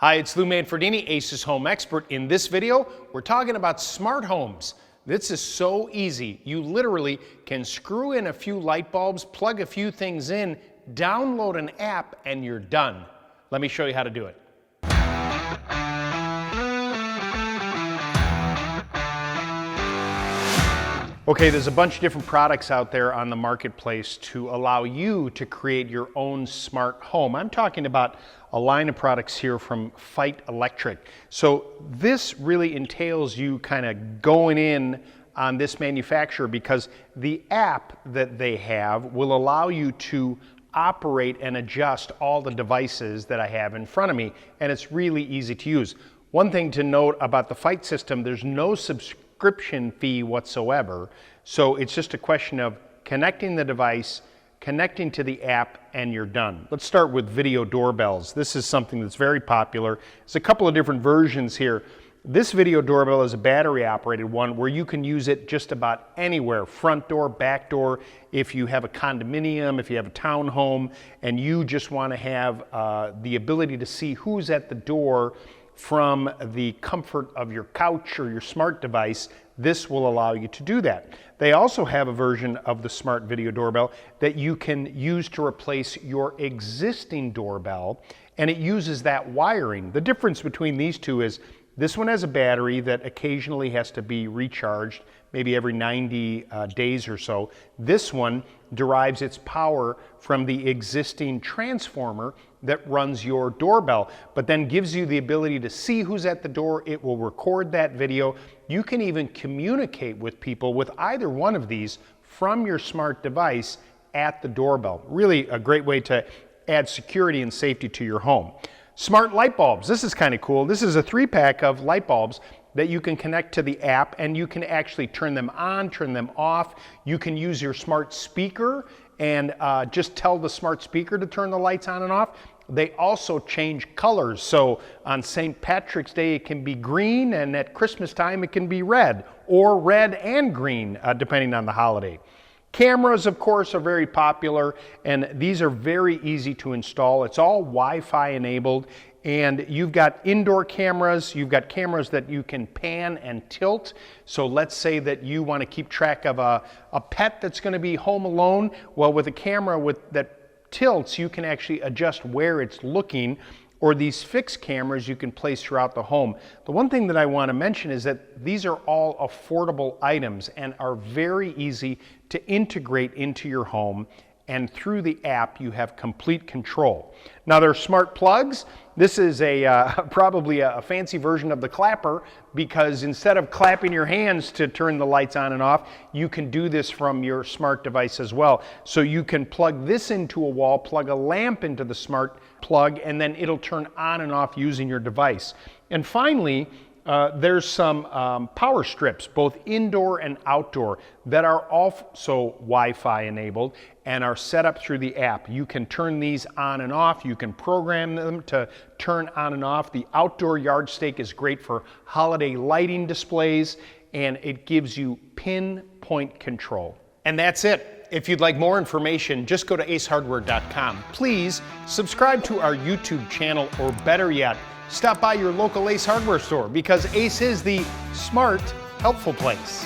Hi, it's Manfredini, Ace's home expert. In this video, we're talking about smart homes. This is so easy. You literally can screw in a few light bulbs, plug a few things in, download an app, and you're done. Let me show you how to do it. Okay, there's a bunch of different products out there on the marketplace to allow you to create your own smart home. I'm talking about a line of products here from Feit Electric. So this really entails you kind of going in on this manufacturer because the app that they have will allow you to operate and adjust all the devices that I have in front of me, and it's really easy to use. One thing to note about the Feit system, there's no subscription fee whatsoever, so it's just a question of connecting the device, connecting to the app, and you're done. Let's start with video doorbells. This is something that's very popular. There's a couple of different versions here. This video doorbell is a battery operated one where you can use it just about anywhere, front door, back door. If you have a condominium, if you have a townhome, and you just want to have the ability to see who's at the door from the comfort of your couch or your smart device, this will allow you to do that. They also have a version of the smart video doorbell that you can use to replace your existing doorbell, and it uses that wiring. The difference between these two is this one has a battery that occasionally has to be recharged, maybe every 90 days or so. This one derives its power from the existing transformer that runs your doorbell, but then gives you the ability to see who's at the door. It will record that video. You can even communicate with people with either one of these from your smart device at the doorbell. Really a great way to add security and safety to your home. Smart light bulbs. This is kind of cool. This is a 3-pack of light bulbs that you can connect to the app, and you can actually turn them on, turn them off. You can use your smart speaker and just tell the smart speaker to turn the lights on and off. They also change colors. So on St. Patrick's Day, it can be green, and at Christmas time, it can be red, or red and green, depending on the holiday. Cameras, of course, are very popular, and these are very easy to install. It's all Wi-Fi enabled, and you've got indoor cameras, you've got cameras that you can pan and tilt. So let's say that you want to keep track of a pet that's going to be home alone. Well, with a camera that tilts, you can actually adjust where it's looking, or these fixed cameras you can place throughout the home. The one thing that I want to mention is that these are all affordable items and are very easy to integrate into your home, and through the app you have complete control. Now, they're smart plugs. This is probably a fancy version of the clapper, because instead of clapping your hands to turn the lights on and off, you can do this from your smart device as well. So you can plug this into a wall, plug a lamp into the smart plug, and then it'll turn on and off using your device. And finally, there's some power strips, both indoor and outdoor, that are also Wi-Fi enabled and are set up through the app. You can turn these on and off. You can program them to turn on and off. The outdoor yard stake is great for holiday lighting displays, and it gives you pinpoint control. And that's it. If you'd like more information, just go to acehardware.com. Please subscribe to our YouTube channel, or better yet, stop by your local Ace Hardware store, because Ace is the smart, helpful place.